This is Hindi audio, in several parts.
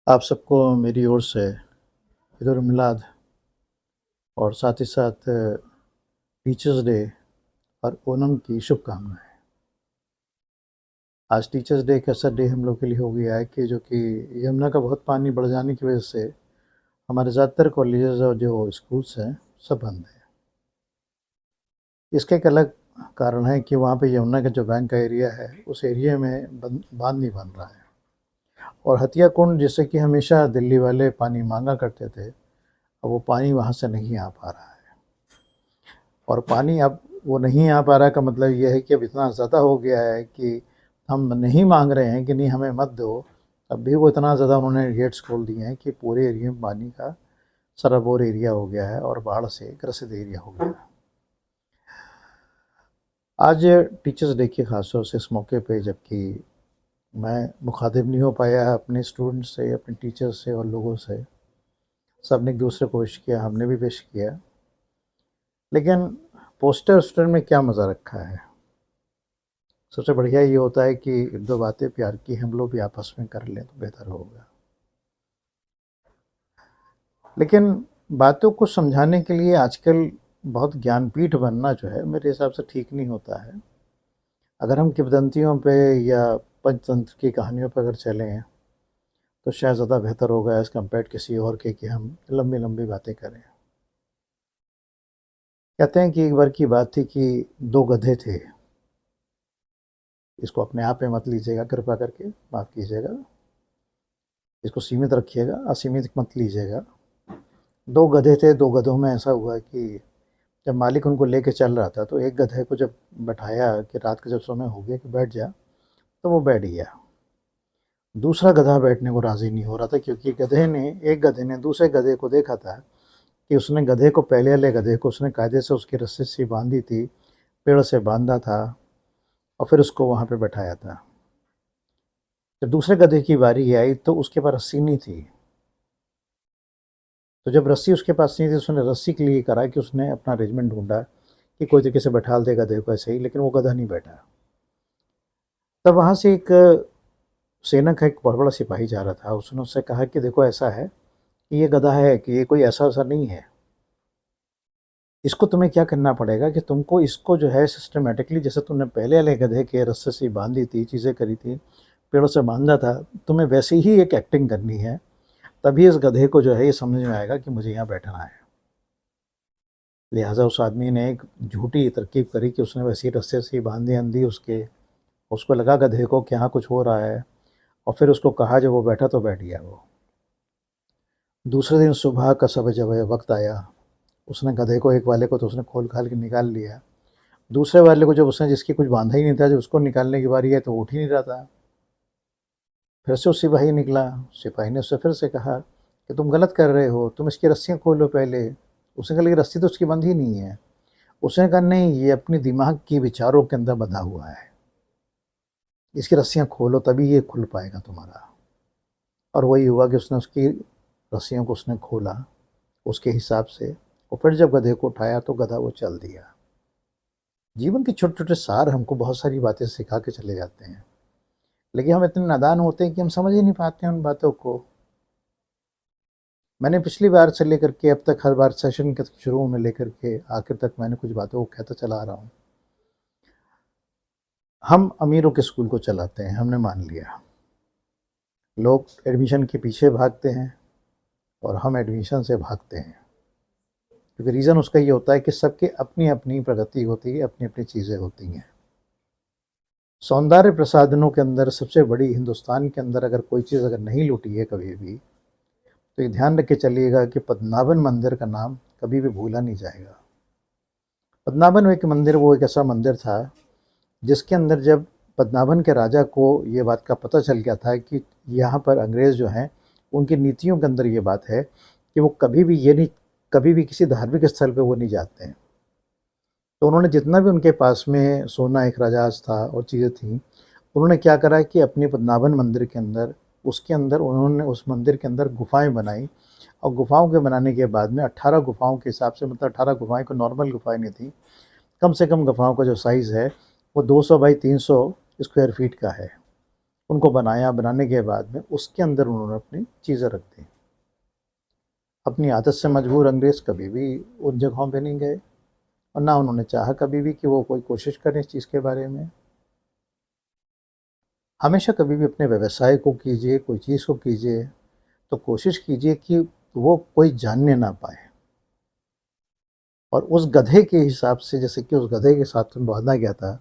आप सबको मेरी ओर से ईद उल मिलाद और साथ ही साथ टीचर्स डे और ओणम की शुभकामनाएं। आज टीचर्स डे एक ऐसा डे हम लोग के लिए हो गया है कि जो कि यमुना का बहुत पानी बढ़ जाने की वजह से हमारे ज़्यादातर कॉलेजेस और जो स्कूल्स हैं सब बंद हैं। इसका एक अलग कारण है कि वहाँ पे यमुना का जो बैंक का एरिया है उस एरिया में बांध नहीं बन रहा है। और हथिया कुंड जिससे कि हमेशा दिल्ली वाले पानी मांगा करते थे, अब वो पानी वहाँ से नहीं आ पा रहा है। और पानी अब वो नहीं आ पा रहा का मतलब ये है कि अब इतना ज़्यादा हो गया है कि हम नहीं मांग रहे हैं कि नहीं हमें मत दो, तब भी वो इतना ज़्यादा उन्होंने गेट्स खोल दिए हैं कि पूरे एरिया में पानी का सराबोर एरिया हो गया है और बाढ़ से ग्रसित एरिया हो गया है। आज टीचर्स डे के खास तौर से इस मौके पे, जबकि मैं मुखातिब नहीं हो पाया अपने स्टूडेंट्स से, अपने टीचर्स से और लोगों से, सब ने एक दूसरे को विश किया, हमने भी विश किया, लेकिन पोस्टर वोस्टर में क्या मज़ा रखा है। सबसे बढ़िया ये होता है कि दो बातें प्यार की हम लोग भी आपस में कर लें तो बेहतर होगा। लेकिन बातों को समझाने के लिए आजकल बहुत ज्ञानपीठ बनना जो है मेरे हिसाब से ठीक नहीं होता है। अगर हम किंवदंतियों पे या पंचतंत्र की कहानियों पर अगर चलें तो शायद ज़्यादा बेहतर होगा एज़ कम्पेयर किसी और के कि हम लंबी लंबी बातें करें। कहते हैं कि एक बार की बात थी कि दो गधे थे। इसको अपने आप में मत लीजिएगा, कृपा करके माफ़ कीजिएगा, इसको सीमित रखिएगा, असीमित मत लीजिएगा। दो गधे थे, दो गधों में ऐसा हुआ कि जब मालिक उनको लेके चल रहा था तो एक गधे को जब बैठाया कि रात का जब समय हो गया कि बैठ जा, तो वो बैठ गया। दूसरा गधा बैठने को राज़ी नहीं हो रहा था, क्योंकि एक गधे ने दूसरे गधे को देखा था कि उसने गधे को, पहले वाले गधे को उसने कायदे से उसकी रस्सी से बांधी थी, पेड़ से बांधा था और फिर उसको वहाँ पे बैठाया था। जब दूसरे गधे की बारी आई तो उसके पास रस्सी नहीं थी। तो जब रस्सी उसके पास नहीं थी, उसने रस्सी के लिए करा कि उसने अपना अरेंजमेंट ढूंढा कि कोई तरीके से बैठा दे गधे को ऐसे ही, लेकिन वो गधा नहीं बैठा। तब वहाँ से एक सेना का एक बहुत बड़ा सिपाही जा रहा था, उसने उससे कहा कि देखो ऐसा है कि ये गधा है कि ये कोई ऐसा वैसा नहीं है, इसको तुम्हें क्या करना पड़ेगा कि तुमको इसको जो है सिस्टमेटिकली, जैसे तुमने पहले वाले गधे के रस्से से बांधी थी, चीज़ें करी थी, पेड़ों से बांधा था, तुम्हें वैसे ही एक एक्टिंग करनी है। तभी इस गधे को जो है ये समझ में आएगा कि मुझे यहाँ बैठना है। लिहाजा उस आदमी ने एक झूठी तरकीब करी कि उसने वैसी रस्से से बांधी अंधी उसके, उसको लगा गधे को कि हाँ कुछ हो रहा है, और फिर उसको कहा, जब वो बैठा तो बैठ गया वो। दूसरे दिन सुबह का समय जब वक्त आया, उसने गधे को, एक वाले को तो उसने खोल खाल के निकाल लिया, दूसरे वाले को जब उसने, जिसकी कुछ बांधा ही नहीं था, जब उसको निकालने की बारी है तो उठ ही नहीं रहा था। फिर से वो सिपाही निकला, सिपाही ने उससे फिर से कहा कि तुम गलत कर रहे हो, तुम इसकी रस्सियाँ खोलो पहले। उसने कहा लेकिन रस्सी तो उसकी बंधी नहीं है। उसने कहा नहीं, ये अपने दिमाग की विचारों के अंदर बंधा हुआ है, इसकी रस्सियाँ खोलो तभी ये खुल पाएगा तुम्हारा। और वही हुआ कि उसने उसकी रस्सियों को उसने खोला उसके हिसाब से, और फिर जब गधे को उठाया तो गधा वो चल दिया। जीवन के छोटे छोटे सार हमको बहुत सारी बातें सिखा के चले जाते हैं, लेकिन हम इतने नादान होते हैं कि हम समझ ही नहीं पाते हैं उन बातों को। मैंने पिछली बार से लेकर के अब तक हर बार सेशन के शुरू में लेकर के आखिर तक मैंने कुछ बातों को कहता चला आ रहा हूँ। हम अमीरों के स्कूल को चलाते हैं, हमने मान लिया। लोग एडमिशन के पीछे भागते हैं और हम एडमिशन से भागते हैं, क्योंकि रीज़न उसका ये होता है कि सबकी अपनी अपनी प्रगति होती है, अपनी अपनी चीज़ें होती हैं। सौंदर्य प्रसाधनों के अंदर सबसे बड़ी, हिंदुस्तान के अंदर अगर कोई चीज़ अगर नहीं लूटी है कभी भी, तो ये ध्यान रख के चलिएगा कि पद्मनाभन मंदिर का नाम कभी भी भूला नहीं जाएगा। पद्मनाभन एक मंदिर, वो एक ऐसा मंदिर था जिसके अंदर जब पद्मनाभन के राजा को ये बात का पता चल गया था कि यहाँ पर अंग्रेज़ जो हैं, उनकी नीतियों के अंदर ये बात है कि वो कभी भी ये नहीं, कभी भी किसी धार्मिक स्थल पे वो नहीं जाते हैं। तो उन्होंने जितना भी उनके पास में सोना, एक राजाज था और चीज़ें थीं, उन्होंने क्या करा कि अपने पद्मनाभन मंदिर के अंदर, उसके अंदर उन्होंने उस मंदिर के अंदर गुफ़ाएँ बनाई, और गुफ़ाओं के बनाने के बाद में 18 गुफ़ाओं के हिसाब से, मतलब 18 गुफ़ाएँ कोई नॉर्मल गुफ़ाएँ नहीं थी, कम से कम गुफ़ाओं का जो साइज़ है वो 200 बाई 300 स्क्वायर फीट का है। उनको बनाया, बनाने के बाद में उसके अंदर उन्होंने अपनी चीज़ें रख दी। अपनी आदत से मजबूर अंग्रेज़ कभी भी उन जगहों पे नहीं गए और ना उन्होंने चाहा कभी भी कि वो कोई कोशिश करें इस चीज़ के बारे में। हमेशा कभी भी अपने व्यवसाय को कीजिए, कोई चीज़ को कीजिए, तो कोशिश कीजिए कि वो कोई जानने ना पाए। और उस गधे के हिसाब से, जैसे कि उस गधे के साथ में बाँधा गया था,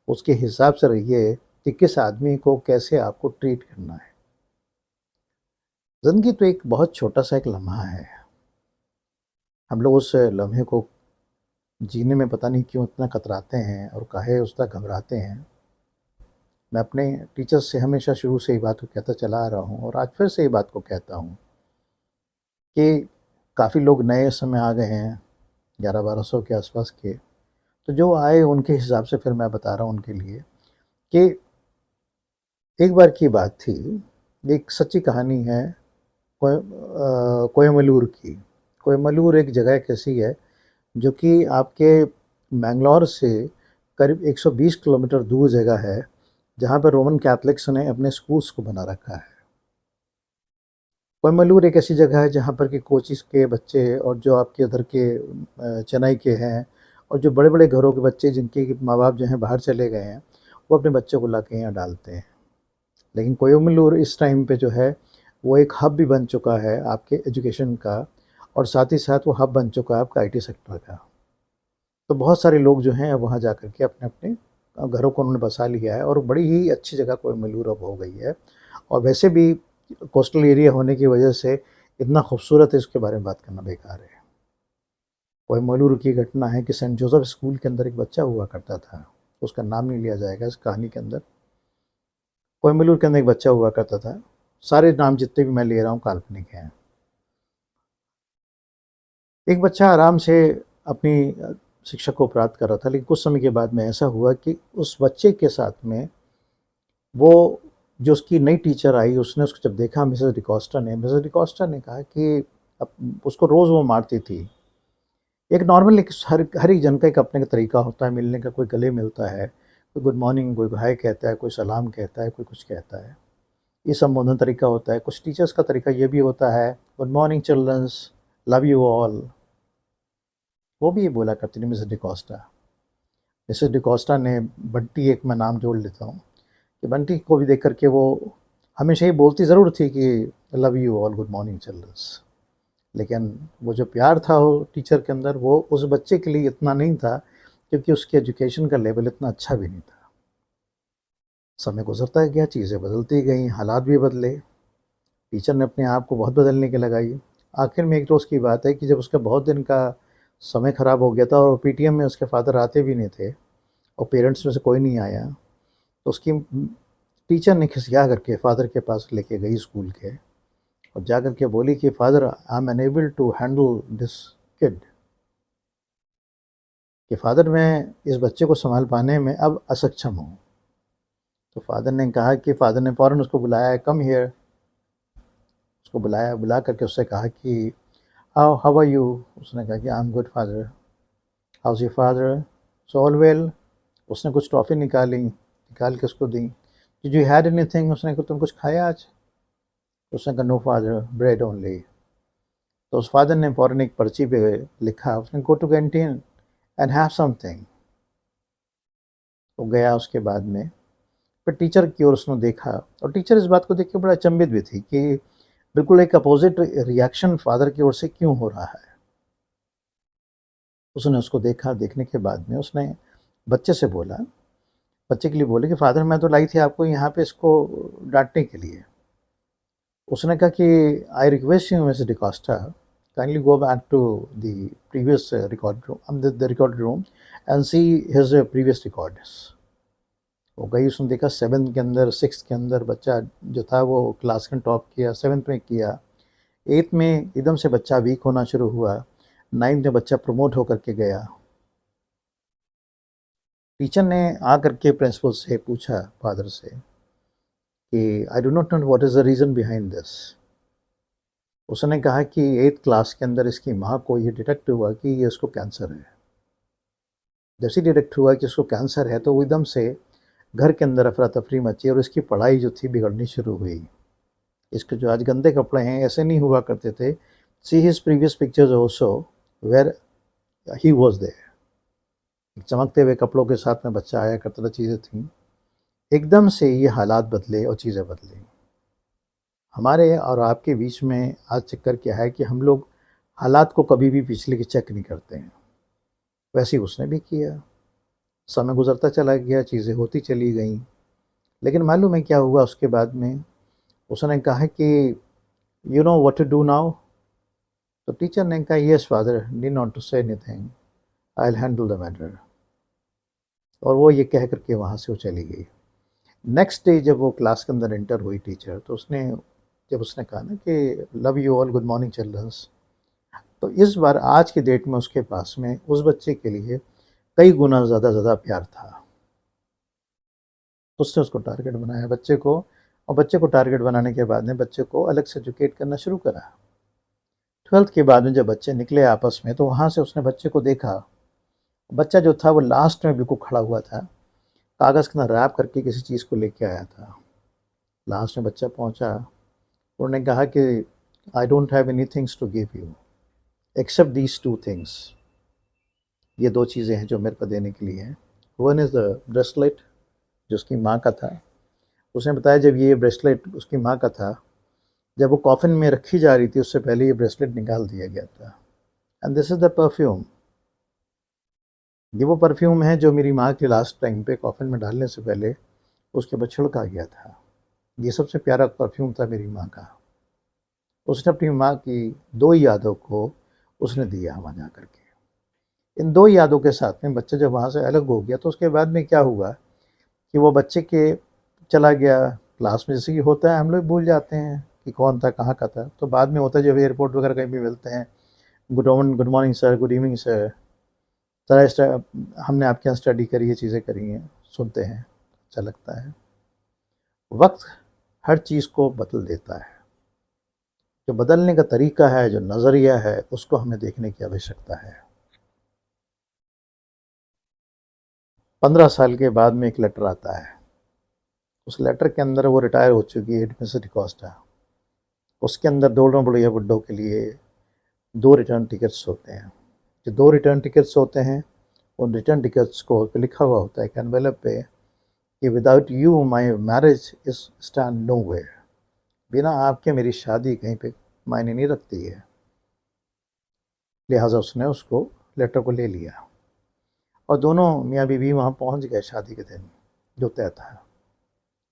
उसके हिसाब से रहिए कि किस आदमी को कैसे आपको ट्रीट करना है। ज़िंदगी तो एक बहुत छोटा-सा एक लम्हा है। हम लोग उस लम्हे को जीने में पता नहीं क्यों इतना कतराते हैं और काहे उस तरह घबराते हैं। मैं अपने टीचर्स से हमेशा शुरू से ही बात को कहता चला आ रहा हूँ और आज फिर से ये बात को कहता हूँ कि काफ़ी लोग नए इस समय आ गए हैं, 1100-1200 के आसपास के। तो जो आए उनके हिसाब से फिर मैं बता रहा हूँ उनके लिए कि एक बार की बात थी, एक सच्ची कहानी है कोयमलूर की। कोयमलूर एक जगह कैसी है जो कि आपके मैंगलोर से करीब 120 किलोमीटर दूर जगह है, जहाँ पर रोमन कैथलिक्स ने अपने स्कूल्स को बना रखा है। कोयमलूर एक ऐसी जगह है जहाँ पर कि कोचीज़ के बच्चे और जो आपके उधर के चेन्नई के हैं और जो बड़े-बड़े घरों के बच्चे जिनके माँ-बाप जो हैं बाहर चले गए हैं, वो अपने बच्चों को लाके यहाँ डालते हैं। लेकिन कोयमलूर इस टाइम पे जो है, वो एक हब भी बन चुका है आपके एजुकेशन का और साथ ही साथ वो हब बन चुका है आपका आईटी सेक्टर का। तो बहुत सारे लोग जो हैं अब वहाँ जा कर के अपने-अपने घरों को उन्होंने बसा लिया है और बड़ी ही अच्छी जगह कोयमलूर अब हो गई है। और वैसे भी कोस्टल एरिया होने की वजह से इतना खूबसूरत है, इसके बारे में बात करना बेकार है। कोयमलूर की घटना है कि सेंट जोसेफ स्कूल के अंदर एक बच्चा हुआ करता था, उसका नाम नहीं लिया जाएगा इस कहानी के अंदर। कोयमलूर के अंदर एक बच्चा हुआ करता था, सारे नाम जितने भी मैं ले रहा हूँ काल्पनिक हैं। एक बच्चा आराम से अपनी शिक्षा को प्राप्त कर रहा था, लेकिन कुछ समय के बाद में ऐसा हुआ कि उस बच्चे के साथ में वो जो उसकी नई टीचर आई, उसने उसको जब देखा मिसेस डिकोस्टा ने कहा कि अब उसको रोज़ वो मारती थी। एक नॉर्मल एक हर एक जन का एक अपने का तरीका होता है मिलने का, कोई गले मिलता है, कोई गुड मॉर्निंग, कोई हाय कहता है, कोई सलाम कहता है, कोई कुछ कहता है। ये संबोधन तरीका होता है। कुछ टीचर्स का तरीका ये भी होता है, good morning childrens, love you all. वो भी ये बोला करती थी मिसेस डिकोस्टा। मिसेस डिकोस्टा ने बंटी, एक मैं नाम जोड़ लेता हूँ, कि बंटी को भी देख कर के वो हमेशा ही बोलती ज़रूर थी कि love you all, good morning childrens. लेकिन वो जो प्यार था वो टीचर के अंदर, वो उस बच्चे के लिए इतना नहीं था, क्योंकि उसके एजुकेशन का लेवल इतना अच्छा भी नहीं था। समय गुजरता गया, चीज़ें बदलती गईं, हालात भी बदले। टीचर ने अपने आप को बहुत बदलने की लगाई। आखिर में एक रोज़ की बात है कि जब उसका बहुत दिन का समय ख़राब हो गया था और पीटीएम में उसके फादर आते भी नहीं थे और पेरेंट्स में से कोई नहीं आया, तो उसकी टीचर ने खिसिया करके फादर के पास लेके गई स्कूल के और जा कर के बोली कि father, I am unable to handle this kid, कि फादर मैं इस बच्चे को संभाल पाने में अब असक्षम हूँ। तो फादर ने कहा कि फादर ने फ़ौरन उसको बुलाया, कम हियर। उसको बुलाया, बुला करके उससे कहा कि हाउ आर यू। उसने कहा कि I am good father, how is your father, so all well. उसने कुछ टॉफ़ी निकाली, निकाल के उसको दी। डिड यू हैड एनीथिंग, उसने कहा तुम कुछ खाया आज। उसने कहा नो फादर, ब्रेड ओनली। तो उस फादर ने फ़ौरन एक पर्ची पे लिखा, उसने go to canteen and have something. वो गया, उसके बाद में फिर टीचर की ओर उसने देखा और टीचर इस बात को देख के बड़ा अचंभित भी थी कि बिल्कुल एक अपोजिट रिएक्शन फादर की ओर से क्यों हो रहा है। उसने उसको देखा, देखने के बाद में उसने बच्चे से बोला, बच्चे के लिए बोले कि फादर मैं तो लाई थी आपको यहाँ पे इसको डांटने के लिए। उसने कहा कि I request you mister D'Costa, kindly go back to the previous record room, the record room and see his previous records. वो गई, उसने देखा 7th के अंदर, 6th के अंदर बच्चा जो था वो क्लास में टॉप किया, 7th में किया, 8th में एकदम से बच्चा वीक होना शुरू हुआ, 9th में बच्चा प्रमोट होकर के गया। टीचर ने आकर के प्रिंसिपल से पूछा, फादर से, कि I do not know what is the reason behind this. उसने कहा कि 8th क्लास के अंदर इसकी माँ को ये डिटेक्ट हुआ कि ये इसको कैंसर है। जैसे ही डिटेक्ट हुआ कि इसको कैंसर है, तो वो एकदम से घर के अंदर अफरा तफरी मची और इसकी पढ़ाई जो थी बिगड़नी शुरू हुई। इसके जो आज गंदे कपड़े हैं ऐसे नहीं हुआ करते थे। See his previous pictures also where he was there. चमकते हुए कपड़ों के साथ में बच्चा आया करता था, चीज़ें थी। एकदम से ये हालात बदले और चीज़ें बदली। हमारे और आपके बीच में आज चक्कर क्या है कि हम लोग हालात को कभी भी पिछले की चेक नहीं करते हैं। वैसे ही उसने भी किया। समय गुजरता चला गया, चीज़ें होती चली गईं। लेकिन मालूम है क्या हुआ उसके बाद में? उसने कहा कि you know what to do now. तो टीचर ने कहा yes father, need not to say anything, I will handle the matter. और वो ये कह करके वहाँ से वो चली गई। नेक्स्ट डे जब वो क्लास के अंदर एंटर हुई टीचर, तो जब उसने कहा ना कि love you all, good morning childrens, तो इस बार आज की डेट में उसके पास में उस बच्चे के लिए कई गुना ज़्यादा प्यार था। उसने उसको टारगेट बनाया बच्चे को, और बच्चे को टारगेट बनाने के बाद में बच्चे को अलग से एजुकेट करना शुरू करा। 12th के बाद में जब बच्चे निकले आपस में, तो वहाँ से उसने बच्चे को देखा। बच्चा जो था वो लास्ट में बिल्कुल खड़ा हुआ था, कागज़ के अंदर रैप करके किसी चीज़ को लेके आया था। लास्ट में बच्चा पहुँचा, उन्होंने कहा कि I don't have any things to give you except these 2 things. ये 2 चीज़ें हैं जो मेरे को देने के लिए हैं। वन इज़ द ब्रेसलेट जो उसकी माँ का था। उसने बताया जब ये ब्रेसलेट उसकी माँ का था, जब वो कॉफिन में रखी जा रही थी उससे पहले ये ब्रेसलेट निकाल दिया गया था। And this is the perfume. ये वो परफ्यूम है जो मेरी माँ के लास्ट टाइम पे कॉफिन में डालने से पहले उसके ऊपर छिड़का गया था। ये सबसे प्यारा परफ्यूम था मेरी माँ का। उसने अपनी माँ की 2 यादों को उसने दिया वहाँ जा कर के। इन 2 यादों के साथ में बच्चा जब वहाँ से अलग हो गया, तो उसके बाद में क्या हुआ कि वो बच्चे के चला गया क्लास में। जैसे कि होता है, हम लोग भूल जाते हैं कि कौन था, कहाँ का था। तो बाद में होता है जब एयरपोर्ट वगैरह कहीं भी मिलते हैं, good morning sir, good evening sir, तरह हमने आपके यहाँ स्टडी करी है, चीज़ें करी हैं, सुनते हैं, अच्छा लगता है। वक्त हर चीज़ को बदल देता है। जो बदलने का तरीका है, जो नज़रिया है, उसको हमें देखने की आवश्यकता है। 15 साल के बाद में एक लेटर आता है। उस लेटर के अंदर वो रिटायर हो चुकी है मिसेस डिकोस्टा। उसके अंदर दोनों बढ़िया बुड्ढों के लिए 2 रिटर्न टिकट्स होते हैं। जो 2 रिटर्न टिकट्स होते हैं, उन रिटर्न टिकट्स को पे लिखा हुआ होता है एक एनवेलप पे कि without you my marriage is stand nowhere. बिना आपके मेरी शादी कहीं पे मायने नहीं रखती है। लिहाजा उसने उसको लेटर को ले लिया और दोनों मियाँ बीवी वहाँ पहुँच गए शादी के दिन जो तय था।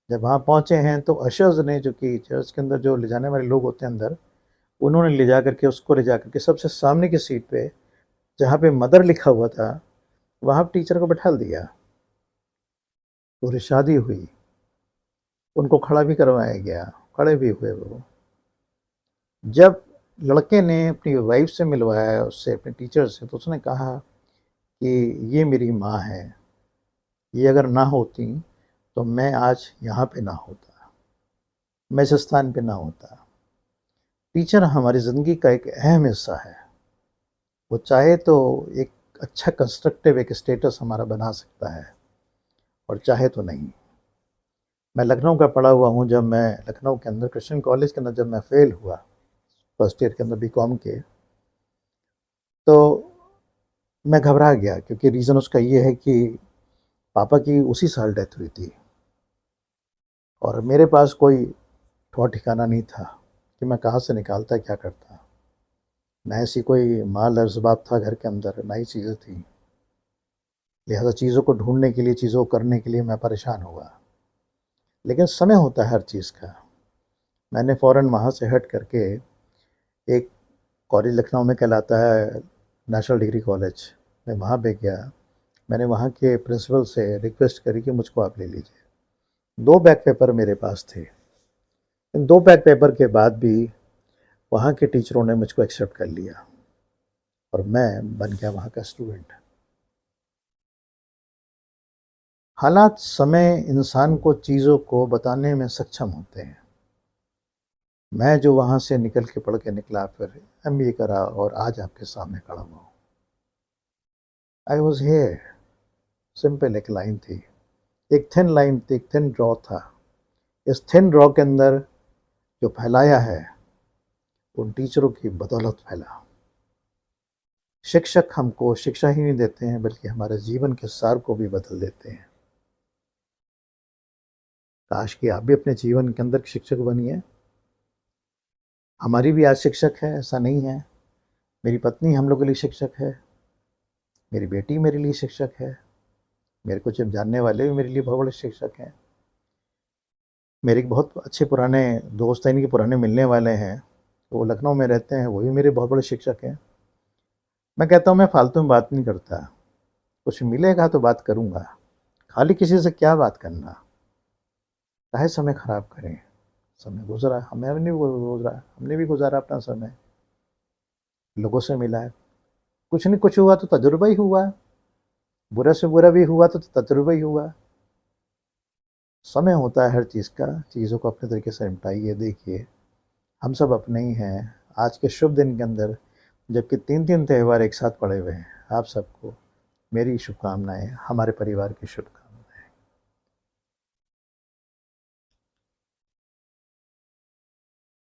जब वहाँ पहुँचे हैं तो अशर्स ने, जो कि चर्च के अंदर जो ले जाने वाले लोग होते हैं अंदर, उन्होंने ले जा करके उसको ले जा करके सबसे सामने की सीट पे जहाँ पे मदर लिखा हुआ था वहाँ टीचर को बैठा दिया। पूरी शादी हुई, उनको खड़ा भी करवाया गया, खड़े भी हुए वो। जब लड़के ने अपनी वाइफ से मिलवाया उससे, अपने टीचर से, तो उसने कहा कि ये मेरी माँ है, ये अगर ना होती तो मैं आज यहाँ पे ना होता, मैं इस स्थान पे ना होता। टीचर हमारी ज़िंदगी का एक अहम हिस्सा है। वो चाहे तो एक अच्छा कंस्ट्रक्टिव एक स्टेटस हमारा बना सकता है और चाहे तो नहीं। मैं लखनऊ का पढ़ा हुआ हूँ। जब मैं लखनऊ के अंदर क्रिश्चियन कॉलेज के अंदर जब मैं फेल हुआ फर्स्ट ईयर के अंदर बीकॉम के, तो मैं घबरा गया, क्योंकि रीज़न उसका ये है कि पापा की उसी साल डेथ हुई थी और मेरे पास कोई ठौर ठिकाना नहीं था कि मैं कहाँ से निकालता, क्या करता। ना ऐसी कोई माल असबाब था घर के अंदर, ना ही चीज़ें थी। लिहाजा चीज़ों को ढूंढने के लिए, चीज़ों को करने के लिए मैं परेशान हुआ। लेकिन समय होता है हर चीज़ का। मैंने फ़ौरन वहाँ से हट करके एक कॉलेज लखनऊ में कहलाता है नेशनल डिग्री कॉलेज, मैं वहाँ पे गया। मैंने वहाँ के प्रिंसिपल से रिक्वेस्ट करी कि मुझको आप ले लीजिए। 2 बैक पेपर मेरे पास थे। इन 2 बैक पेपर के बाद भी वहाँ के टीचरों ने मुझको एक्सेप्ट कर लिया और मैं बन गया वहाँ का स्टूडेंट। हालात, समय इंसान को चीज़ों को बताने में सक्षम होते हैं। मैं जो वहाँ से निकल के पढ़ के निकला, फिर एमबीए करा और आज आपके सामने खड़ा हुआ हूँ। आई वॉज हेयर, सिंपल एक लाइन थी, एक थिन लाइन थी, एक थिन ड्रॉ था। इस थिन ड्रॉ के अंदर जो फैलाया है उन टीचरों की बदौलत फैला। शिक्षक हमको शिक्षा ही नहीं देते हैं बल्कि हमारे जीवन के सार को भी बदल देते हैं। काश कि आप भी अपने जीवन के अंदर शिक्षक बनिए। हमारी भी आज शिक्षक है, ऐसा नहीं है। मेरी पत्नी हम लोग के लिए शिक्षक है, मेरी बेटी मेरे लिए शिक्षक है, मेरे को जब जानने वाले भी मेरे लिए बहुत बड़े शिक्षक हैं। मेरे एक बहुत अच्छे पुराने दोस्त हैं, इनके पुराने मिलने वाले हैं, तो वो लखनऊ में रहते हैं, वो भी मेरे बहुत बड़े शिक्षक हैं। मैं कहता हूँ मैं फालतू में बात नहीं करता, कुछ मिलेगा तो बात करूँगा, खाली किसी से क्या बात करना, काहे समय खराब करें। समय गुजरा, हमें भी नहीं गुजरा, हमने भी गुजारा अपना समय, लोगों से मिला है, कुछ नहीं कुछ हुआ तो तजुर्बा ही हुआ, बुरा से बुरा भी हुआ तो तजुर्बा ही हुआ। समय होता है हर चीज़ का, चीज़ों को अपने तरीके से निपटाइए। देखिए हम सब अपने ही हैं। आज के शुभ दिन के अंदर जबकि 3 त्यौहार एक साथ पड़े हुए हैं, आप सबको मेरी शुभकामनाएं, हमारे परिवार की शुभकामनाएं।